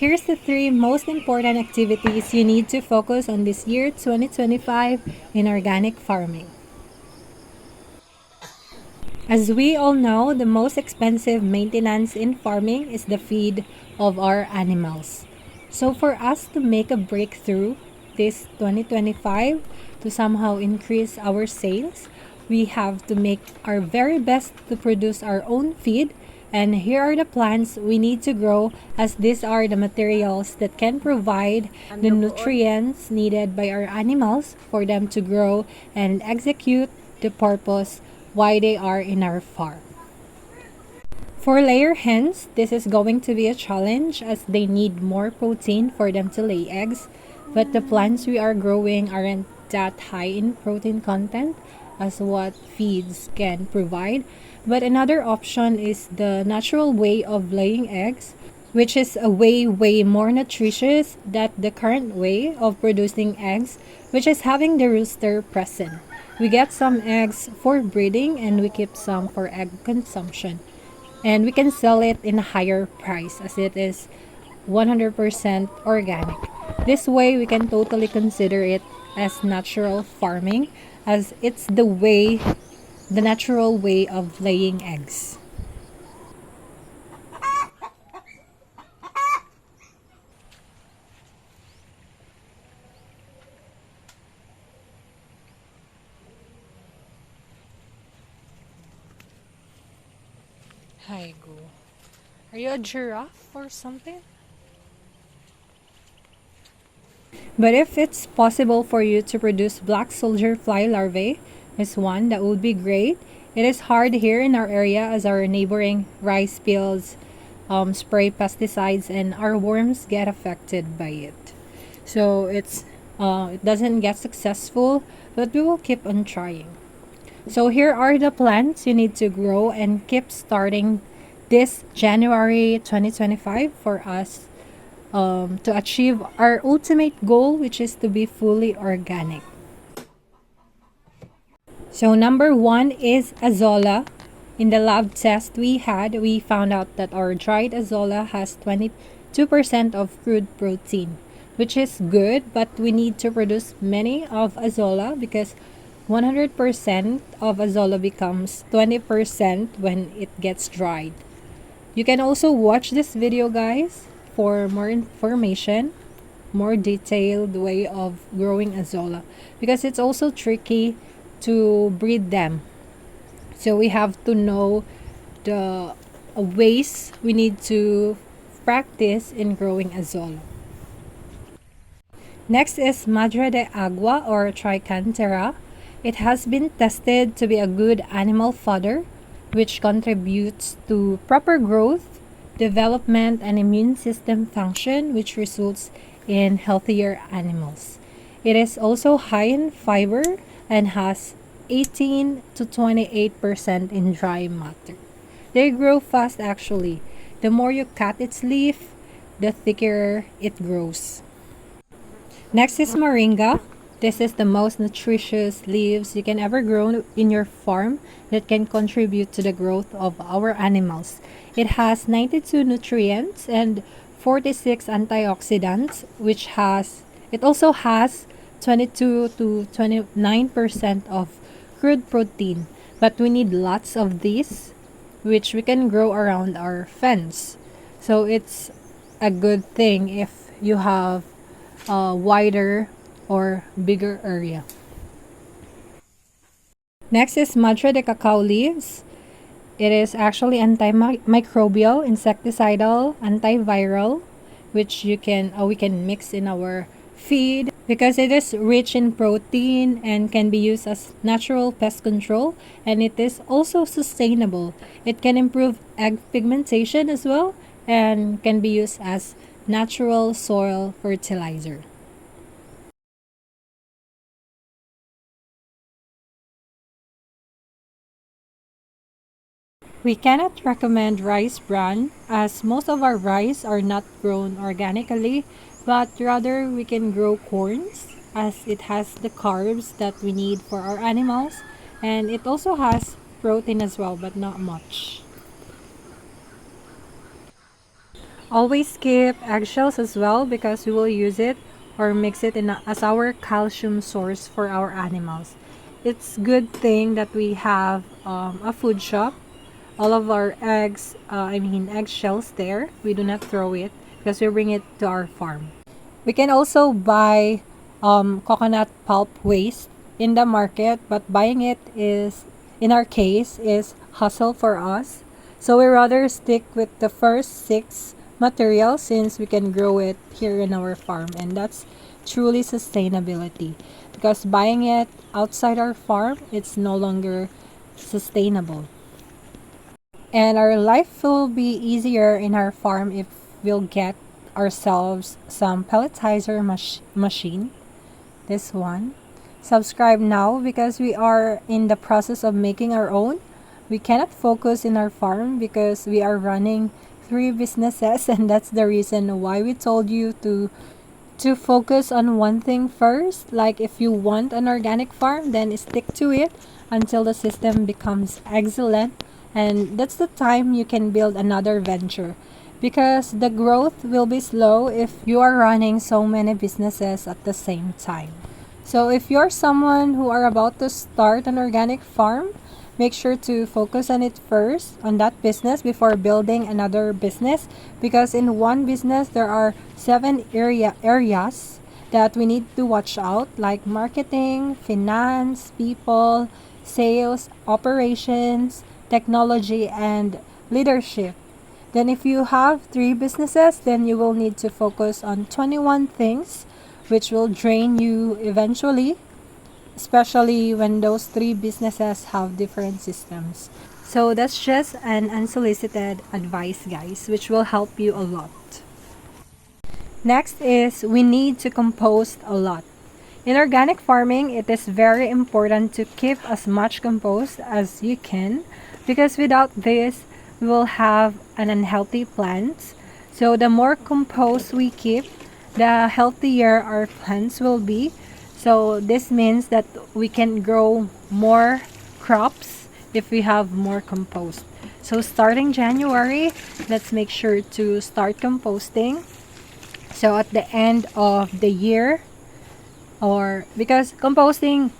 Here's the three most important activities you need to focus on this year 2025 in organic farming. As we all know, the most expensive maintenance in farming is the feed of our animals. So for us to make a breakthrough this 2025 to somehow increase our sales, we have to make our very best to produce our own feed. And here are the plants we need to grow, as these are the materials that can provide the nutrients needed by our animals for them to grow and execute the purpose why they are in our farm. For layer hens, this is going to be a challenge as they need more protein for them to lay eggs, but the plants we are growing aren't that high in protein content as what feeds can provide. But another option is the natural way of laying eggs, which is a way more nutritious than the current way of producing eggs, which is having the rooster present. We get some eggs for breeding and we keep some for egg consumption. And we can sell it in a higher price as it is 100% organic. This way we can totally consider it as natural farming, as it's the natural way of laying eggs. Hi, Go. Are you a giraffe or something? But if it's possible for you to produce black soldier fly larvae, is one that would be great. It is hard here in our area as our neighboring rice fields spray pesticides and our worms get affected by it. So it doesn't get successful, but we will keep on trying. So here are the plants you need to grow and keep starting this January 2025 for us to achieve our ultimate goal, which is to be fully organic. So number one is Azolla. In the lab test we had, we found out that our dried Azolla has 22% of crude protein, which is good, but we need to produce many of Azolla because 100% of Azolla becomes 20% when it gets dried. You can also watch this video, guys, for more information, more detailed way of growing Azolla, because it's also tricky to breed them. So we have to know the ways we need to practice in growing Azolla. Next is Madre de Agua or Tricantera. It has been tested to be a good animal fodder, which contributes to proper growth, development, and immune system function, which results in healthier animals. It is also high in fiber and has 18 to 28% in dry matter. They grow fast actually. The more you cut its leaf, the thicker it grows. Next is moringa. This is the most nutritious leaves you can ever grow in your farm that can contribute to the growth of our animals. It has 92 nutrients and 46 antioxidants, it also has 22 to 29% of crude protein. But we need lots of these, which we can grow around our fence. So it's a good thing if you have a wider or bigger area. Next is Madre de Cacao leaves. It is actually antimicrobial, insecticidal, antiviral, which we can mix in our feed because it is rich in protein and can be used as natural pest control, and it is also sustainable. It can improve egg pigmentation as well and can be used as natural soil fertilizer. We cannot recommend rice bran as most of our rice are not grown organically, but rather we can grow corns as it has the carbs that we need for our animals, and it also has protein as well, but not much. Always keep eggshells as well because we will use it or mix it as our calcium source for our animals. It's good thing that we have a food shop. All of our eggshells there, we do not throw it because we bring it to our farm. We can also buy coconut pulp waste in the market, but buying it is, in our case, is hassle for us. So we rather stick with the first six materials since we can grow it here in our farm, and that's truly sustainability. Because buying it outside our farm, it's no longer sustainable. And our life will be easier in our farm if we'll get ourselves some pelletizer machine. This one. Subscribe now because we are in the process of making our own. We cannot focus in our farm because we are running 3 businesses, and that's the reason why we told you to focus on one thing first. Like if you want an organic farm, then stick to it until the system becomes excellent, and that's the time you can build another venture, because the growth will be slow if you are running so many businesses at the same time. So if you're someone who are about to start an organic farm, make sure to focus on it first, on that business, before building another business, because in one business there are 7 areas that we need to watch out, like marketing, finance, people, sales, operations, technology, and leadership. Then if you have 3 businesses, then you will need to focus on 21 things, which will drain you eventually, especially when those 3 businesses have different systems. So that's just an unsolicited advice, guys, which will help you a lot. Next is we need to compost a lot. In organic farming, it is very important to keep as much compost as you can, because without this, we will have an unhealthy plants. So the more compost we keep, the healthier our plants will be. So this means that we can grow more crops if we have more compost. So starting January, let's make sure to start composting. So at the end of the year, or because some composting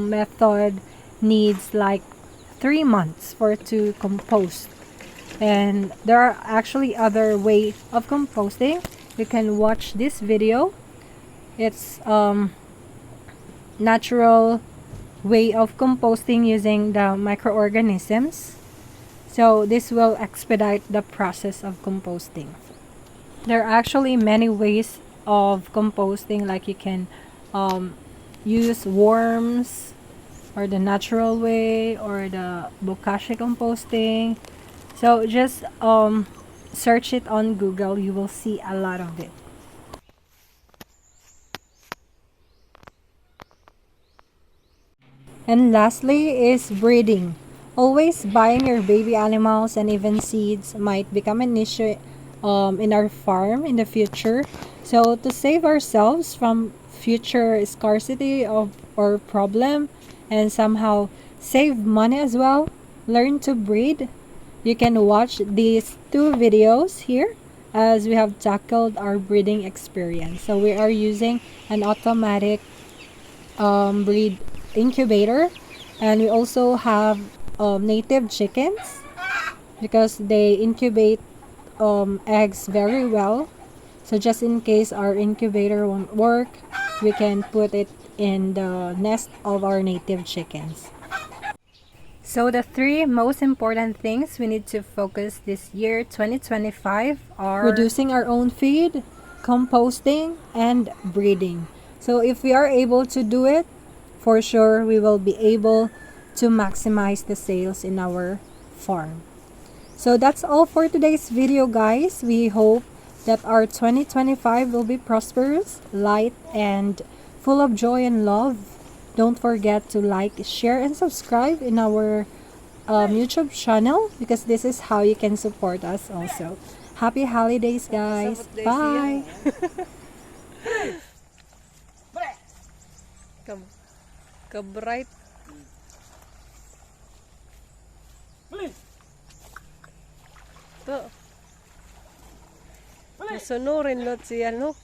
method needs like 3 months for it to compost, and there are actually other way of composting. You can watch this video. It's natural way of composting using the microorganisms. So this will expedite the process of composting. There are actually many ways of composting, like you can use worms, or the natural way, or the bokashi composting. So just search it on Google, you will see a lot of it. And lastly is breeding. Always buying your baby animals and even seeds might become an issue in our farm in the future. So to save ourselves from future scarcity of or problem, and somehow save money as well, learn to breed. You can watch these 2 videos here as we have tackled our breeding experience. So we are using an automatic breed incubator, and we also have native chickens because they incubate eggs very well. So just in case our incubator won't work, we can put it in the nest of our native chickens. So the 3 most important things we need to focus this year 2025 are reducing our own feed, composting, and breeding. So if we are able to do it, for sure we will be able to maximize the sales in our farm. So that's all for today's video, guys. We hope that our 2025 will be prosperous, light, and full of joy and love. Don't forget to like, share, and subscribe in our YouTube channel, because this is how you can support us also. Happy holidays, guys. Bye. Ka-bright. Tuh. Masunurin lot siya, no?